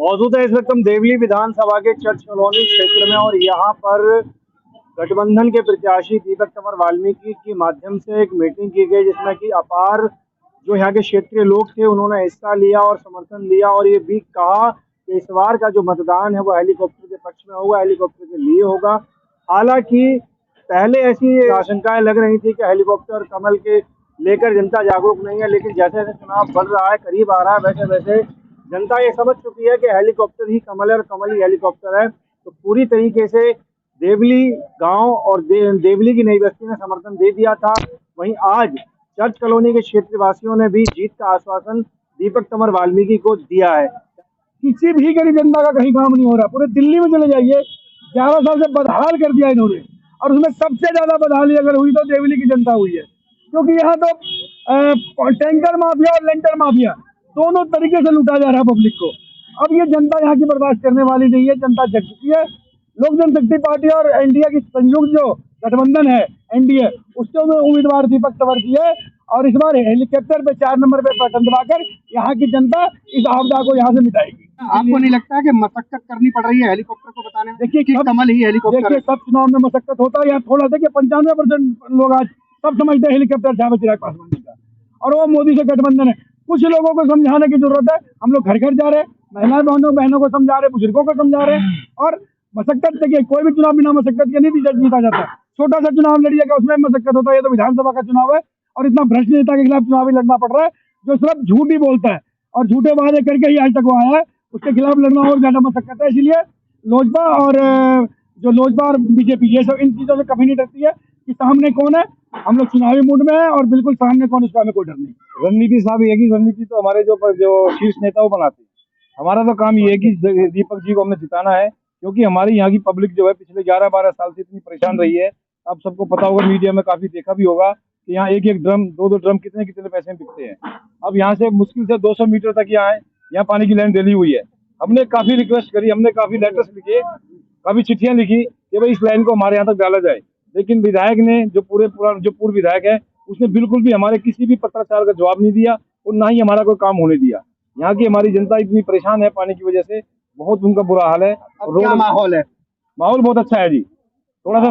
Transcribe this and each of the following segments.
मौजूद है इस वक्त हम देवली विधानसभा के चर्च कॉलोनी क्षेत्र में और यहाँ पर गठबंधन के प्रत्याशी दीपक तंवर वाल्मीकि के माध्यम से एक मीटिंग की गई जिसमें कि अपार जो यहाँ के क्षेत्रीय लोग थे उन्होंने हिस्सा लिया और समर्थन दिया और ये भी कहा कि इस बार का जो मतदान है वो हेलीकॉप्टर के पक्ष में होगा, हेलीकॉप्टर के लिए होगा। हालांकि पहले ऐसी आशंकाएं लग रही थी कि हेलीकॉप्टर कमल के लेकर जनता जागरूक नहीं है, लेकिन जैसे जैसे चुनाव बढ़ रहा है, करीब आ रहा है, वैसे वैसे जनता ये समझ चुकी है कि हेलीकॉप्टर ही कमल है और कमल ही हेलीकॉप्टर है। तो पूरी तरीके से देवली गांव और देवली की नई बस्ती ने समर्थन दे दिया था। वहीं आज चर्च कॉलोनी के क्षेत्रवासियों ने भी जीत का आश्वासन दीपक तंवर वाल्मीकि को दिया है। किसी भी गरीब जनता का कहीं काम नहीं हो रहा। पूरे दिल्ली में चले जाइए, 11 साल से बदहाल कर दिया इन्होंने, और उसमें सबसे ज्यादा बदहाली अगर हुई तो देवली की जनता हुई है, क्योंकि यहाँ तो टैंकर माफिया और लेंटर माफिया दोनों तरीके से लूटा जा रहा है पब्लिक को। अब ये जनता यहाँ की बर्दाश्त करने वाली नहीं है, जनता जग चुकी है। लोक जनशक्ति पार्टी और एनडीए की संयुक्त जो गठबंधन है एनडीए, उससे उम्मीदवार दीपक तंवर की है और इस बार हेलीकॉप्टर पे 4 नंबर पे बटन दबाकर यहाँ की जनता इस आपदा को यहाँ से मिटाएगी। आपको नहीं लगता है कि मशक्कत करनी पड़ रही है हेलीकॉप्टर को बताने में? देखिए कि कमल ही हेलीकॉप्टर? देखिए, सब चुनाव में मशक्कत होता है। यहाँ थोड़ा देखिए 95% लोग आज सब समझते हैं हेलीकॉप्टर चाहे चिराग पासवान जी का, और वो मोदी से गठबंधन है। कुछ लोगों को समझाने की जरूरत है। हम लोग घर घर जा रहे हैं, महिला बहनों को समझा रहे हैं, बुजुर्गों को समझा रहे हैं। और मशक्कत देखिए, कोई भी चुनाव बिना मशक्कत के नहीं जीता जाता। छोटा सा चुनाव लड़िएगा उसमें मशक्कत होता है। ये तो विधानसभा का चुनाव है और इतना भ्रष्ट नेता के खिलाफ चुनाव ही लड़ना पड़ रहा है जो सिर्फ झूठ ही बोलता है और झूठे वादे करके ही आज तक वो आया है। उसके खिलाफ लड़ना और ज्यादा मशक्कत है। इसलिए लोजपा और बीजेपी ये सब इन चीजों से कभी नहीं डरती है कि सामने कौन है। हम लोग चुनावी मूड में है और बिल्कुल सामने कौन, इसका हमें कोई डर नहीं। रणनीति साहब ये की रणनीति तो हमारे जो शीर्ष नेता वो बनाते हैं। हमारा तो काम ये है कि दीपक जी को हमने जिताना है, क्योंकि हमारी यहाँ की पब्लिक जो है पिछले 11-12 साल से इतनी परेशान रही है। अब सबको पता होगा, मीडिया में काफी देखा भी होगा कि यहाँ एक एक ड्रम, दो ड्रम कितने कितने पैसे में बिकते हैं। अब यहाँ से मुश्किल से 200 मीटर तक यहाँ पानी की लाइन डली हुई है। हमने काफी रिक्वेस्ट करी, हमने काफी लेटर्स लिखे, काफी चिट्ठियां लिखी कि भाई इस लाइन को हमारे यहाँ तक डाला जाए, लेकिन विधायक ने जो पूर्व विधायक है उसने बिल्कुल भी हमारे किसी भी पत्राचार का जवाब नहीं दिया और ना ही हमारा कोई काम होने दिया। यहाँ की हमारी जनता इतनी परेशान है पानी की वजह से, बहुत उनका बुरा हाल है। क्या माहौल है? माहौल बहुत अच्छा है जी। थोड़ा सा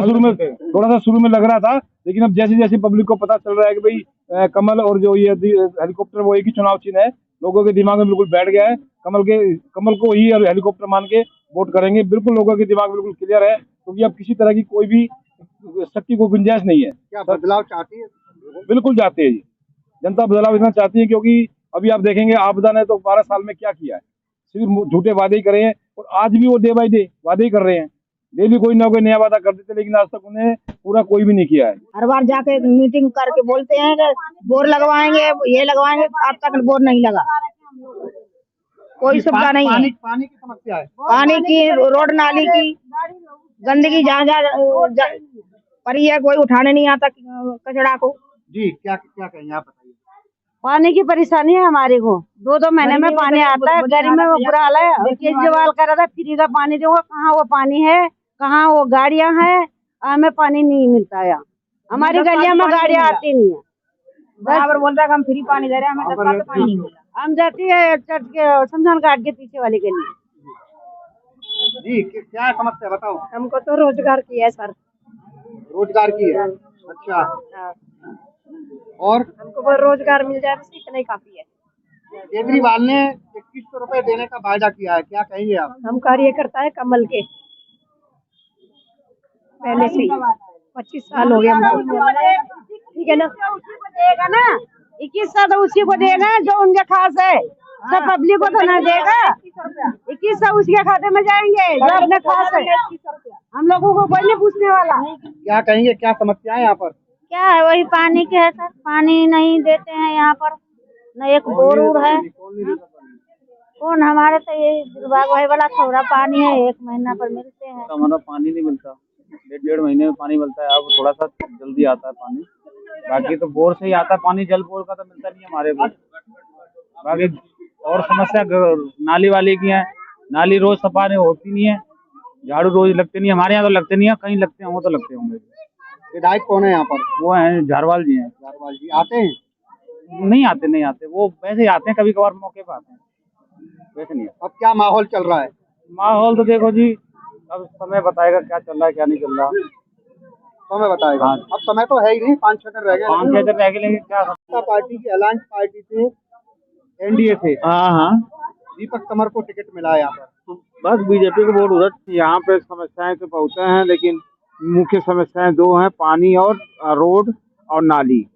शुरू में लग रहा था, लेकिन अब जैसे जैसे पब्लिक को पता चल रहा है कि भाई कमल और जो ये हेलीकॉप्टर वो एक ही चुनाव चिन्ह है, लोगों के दिमाग में बिल्कुल बैठ गया है। कमल को ही और हेलीकॉप्टर मान के वोट करेंगे। बिल्कुल लोगों के दिमाग बिल्कुल क्लियर है, क्योंकि अब किसी तरह की कोई भी शक्ति को गुंजाइश नहीं है। क्या बदलाव चाहती है? बिल्कुल चाहती है जी, जनता बदलाव इतना चाहती है, क्योंकि अभी आप देखेंगे आपदा ने तो 12 साल में क्या किया है, सिर्फ झूठे वादे ही करे हैं। और आज भी वो डे बाई डे वादे ही कर रहे हैं। डेली कोई ना कोई नया वादा कर देते, लेकिन आज तक उन्हें पूरा कोई भी नहीं किया है। हर बार जाके मीटिंग करके बोलते हैं कि बोर लगवाएंगे, ये लगवाएंगे, आज तक बोर नहीं लगा। कोई सुविधा नहीं है। पानी की समस्या है, पानी की, रोड नाली की, गंदगी जहाँ पड़ी है, कोई उठाने नहीं आता कचरा को। जी क्या कहेंगे आप, बताइए। पानी की परेशानी है हमारे को। 2-2 महीने में पानी आता है, गर्मी में बुरा हाल है। केजरीवाल कर रहा था फ्री का पानी दूंगा, कहाँ वो पानी है, कहाँ वो गाड़ियां हैं, हमें पानी नहीं मिलता है। हमारी गलियां में गाड़ियां आती नहीं है। बराबर बोल रहा है हम फ्री पानी दे रहे हैं, हमें 10 साल से पानी नहीं मिला। हम जाती है चर्च के शमशान घाट के पीछे वाले गली। जी क्या समस्या बताओ। हमको तो रोजगार की है सर। रोजगार की है? अच्छा, और हमको रोजगार मिल जाए बस इतना ही काफी है। केजरीवाल ने 2100 रुपए देने का वायदा किया है, क्या कहेंगे आप? हम कार्यकर्ता है कमल के, पहले से 25 साल हो गया हमको। ठीक है ना, उसी को देगा ना, 21 साल उसी को देगा जो उनके खास है। सब पब्लिक को तो ना देगा। 2100 उसके खाते में जाएंगे जो अपने खास है। हम लोगों को कोई नहीं पूछने वाला। क्या कहेंगे, क्या समस्या है यहाँ पर? क्या है, वही पानी के है सर। पानी नहीं देते हैं यहाँ पर, न एक बोर है। कौन, हमारे तो ये दुर्भाग्य भाई वाला थोड़ा पानी है, 1 महीना पर मिलते हैं। हमारा पानी नहीं मिलता, 1.5 महीने में पानी मिलता है। अब थोड़ा सा जल्दी आता है पानी, बाकी तो बोर से ही आता है पानी। जल बोर का तो मिलता नहीं हमारे को। बाकी और समस्या नाली वाली की है, नाली रोज सफाई होती नहीं है, झाड़ू रोज लगते नहीं। हमारे यहाँ तो लगते नहीं है, कहीं लगते हैं, वो तो लगते होंगे। विधायक कौन है यहाँ पर? वो है झारवाल जी हैं। झारवाल जी आते हैं? नहीं आते, वो वैसे ही आते हैं, कभी कभार मौके पर आते हैं। वैसे नहीं है। अब क्या माहौल चल रहा है? माहौल तो देखो जी, अब समय बताएगा क्या चल रहा है क्या नहीं चल रहा। समय बताएगा। हाँ। अब समय तो है ही नहीं, 5-6 दिन रह गए। 5-6 दिन रह गए, लेकिन क्या। जनता पार्टी की अलायंस पार्टी से एनडीए थे, हाँ हाँ, दीपक तंवर को टिकट मिला है यहाँ पर। तो बस बीजेपी को वोट उधर। यहाँ पे समस्याएं तो बहुत हैं, लेकिन मुख्य समस्याएं दो हैं, पानी और रोड और नाली।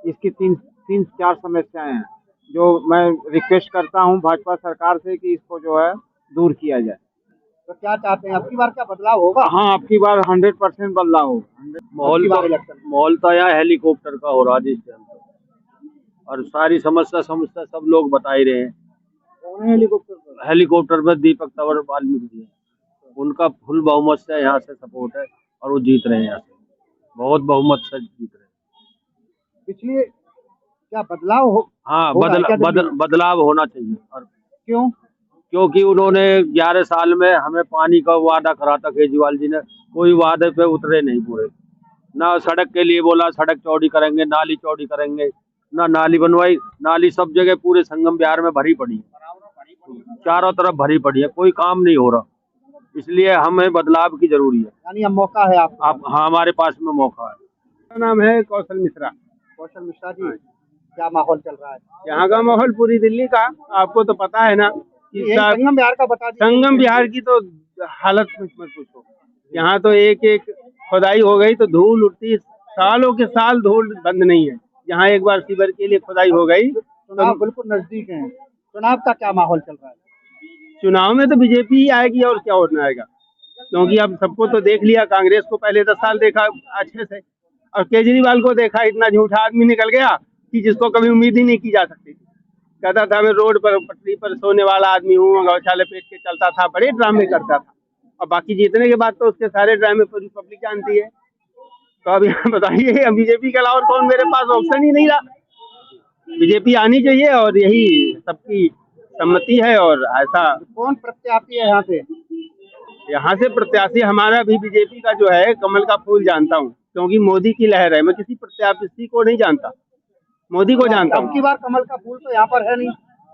इसकी तीन चार समस्याएं हैं, जो मैं रिक्वेस्ट करता हूं भाजपा सरकार से कि इसको जो है दूर किया जाए। तो क्या चाहते हैं, अब की बार क्या बदलाव होगा? हाँ, अब की बार 100% बदलाव हो। माहौल तो यहाँ हेलीकॉप्टर का हो रहा है जिस टाइम पे, और सारी समस्या सब लोग बता ही रहे हैं। हेलीकॉप्टर में दीपक तंवर वाल्मीकि जी, उनका फुल बहुमत से यहाँ से सपोर्ट है और वो जीत रहे हैं, यहाँ से बहुत बहुमत से जीत रहे हैं। पिछले क्या बदलाव हो? हाँ, बदलाव होना चाहिए। और क्यों? क्योंकि उन्होंने 11 साल में हमें पानी का वादा करा था, केजरीवाल जी ने कोई वादे पे उतरे नहीं पूरे। ना सड़क के लिए बोला सड़क चौड़ी करेंगे, नाली चौड़ी करेंगे, ना नाली बनवाई। नाली सब जगह पूरे संगम बिहार में भरी पड़ी है, चारों तरफ भरी पड़ी है, कोई काम नहीं हो रहा। इसलिए हमें बदलाव की जरूरी है। यानी अब मौका है आप? हाँ, हमारे पास में मौका है। मेरा नाम है कौशल मिश्रा। कौशल मिश्रा जी, क्या माहौल चल रहा है यहाँ का माहौल पूरी दिल्ली का आपको तो पता है ना कि संगम बिहार का? बता दीजिए। संगम बिहार की तो हालत मत पूछो। यहाँ तो एक एक खुदाई हो गई तो धूल उठती, सालों के साल धूल बंद नहीं है। यहाँ एक बार सीवर के लिए खुदाई हो गई। चुनाव बिल्कुल नजदीक है, चुनाव का क्या माहौल चल रहा है? चुनाव में तो बीजेपी ही आएगी और क्या होना आएगा, क्योंकि अब सबको तो देख लिया। कांग्रेस को पहले 10 साल देखा अच्छे से, और केजरीवाल को देखा, इतना झूठा आदमी निकल गया कि जिसको कभी उम्मीद ही नहीं की जा सकती। कहता था मैं रोड पर पटरी पर सोने वाला आदमी हूँ, गौशाले पेट के चलता था, बड़े ड्रामे करता था। और बाकी जीतने के बाद तो उसके सारे ड्रामे पूरी पब्लिक जानती है। तो अब यहाँ बताइए, बीजेपी के अलावा और कौन? मेरे पास ऑप्शन ही नहीं रहा। बीजेपी आनी चाहिए और यही सबकी सम्मति है। और ऐसा कौन प्रत्याशी है यहाँ से? यहाँ से प्रत्याशी हमारा भी बीजेपी का जो है कमल का फूल जानता हूँ, क्योंकि मोदी की लहर है। मैं किसी प्रत्याशी को नहीं जानता, मोदी को जानता हूँ। अब की बार कमल का फूल तो यहाँ पर है नहीं,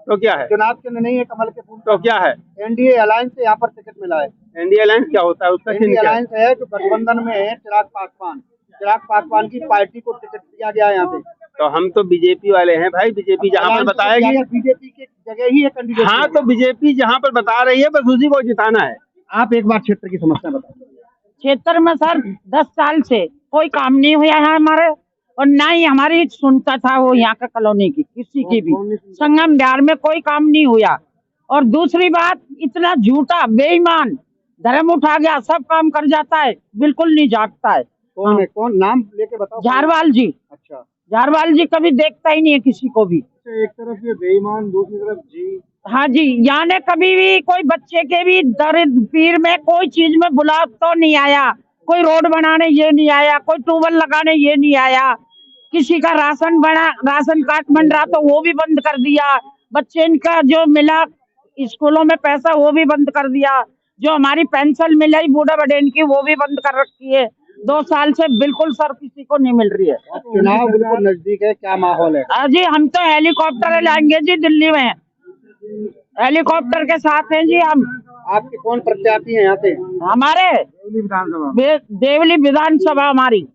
तो क्या है? चुनाव चिन्ह नहीं है कमल के फूल। तो क्या है? एनडीए अलायंस से यहाँ पर टिकट मिला है। एनडीए अलायंस क्या होता है? उसका एनडीए अलायंस है जो गठबंधन में है, चिराग पासवान की पार्टी को टिकट दिया गया यहाँ पे। तो हम तो बीजेपी वाले हैं भाई। बीजेपी जहाँ पर बताएगी, बीजेपी की जगह ही है कैंडिडेट। हाँ, तो बीजेपी जहाँ पर बता रही है बस उसी को जिताना है। आप एक बार क्षेत्र की समस्या बताइए। क्षेत्र में सर 10 साल से कोई काम नहीं हुआ है हमारे, और ना ही हमारी सुनता था वो यहाँ का कॉलोनी की किसी की भी। संगम बिहार में कोई काम नहीं हुआ। और दूसरी बात, इतना झूठा बेईमान धर्म उठा गया, सब काम कर जाता है, बिल्कुल नहीं जागता है। कौन है? कौन? नाम लेके बताओ। झारवाल जी। अच्छा, झारवाल जी कभी देखता ही नहीं है किसी को भी। एक तरफ ये बेईमान, दूसरी तरफ जी। हाँ जी, यहाँ ने कभी भी कोई बच्चे के भी दर्द पीर में कोई चीज में बुला तो नहीं आया। कोई रोड बनाने ये नहीं आया, कोई ट्यूबवेल लगाने ये नहीं आया। किसी का राशन कार्ड बन रहा तो वो भी बंद कर दिया। बच्चे इनका जो मिला स्कूलों में पैसा वो भी बंद कर दिया। जो हमारी पेंशन मिलाई बूढ़ा बड़ेन की वो भी बंद कर रखी है। 2 साल से बिल्कुल सर किसी को नहीं मिल रही है। चुनाव बिल्कुल नजदीक है, क्या माहौल है? जी हम तो हेलीकॉप्टर लाएंगे जी, दिल्ली में हेलीकॉप्टर के साथ हैं जी हम। आपके कौन प्रत्याशी हैं यहाँ से? हमारे देवली विधानसभा हमारी।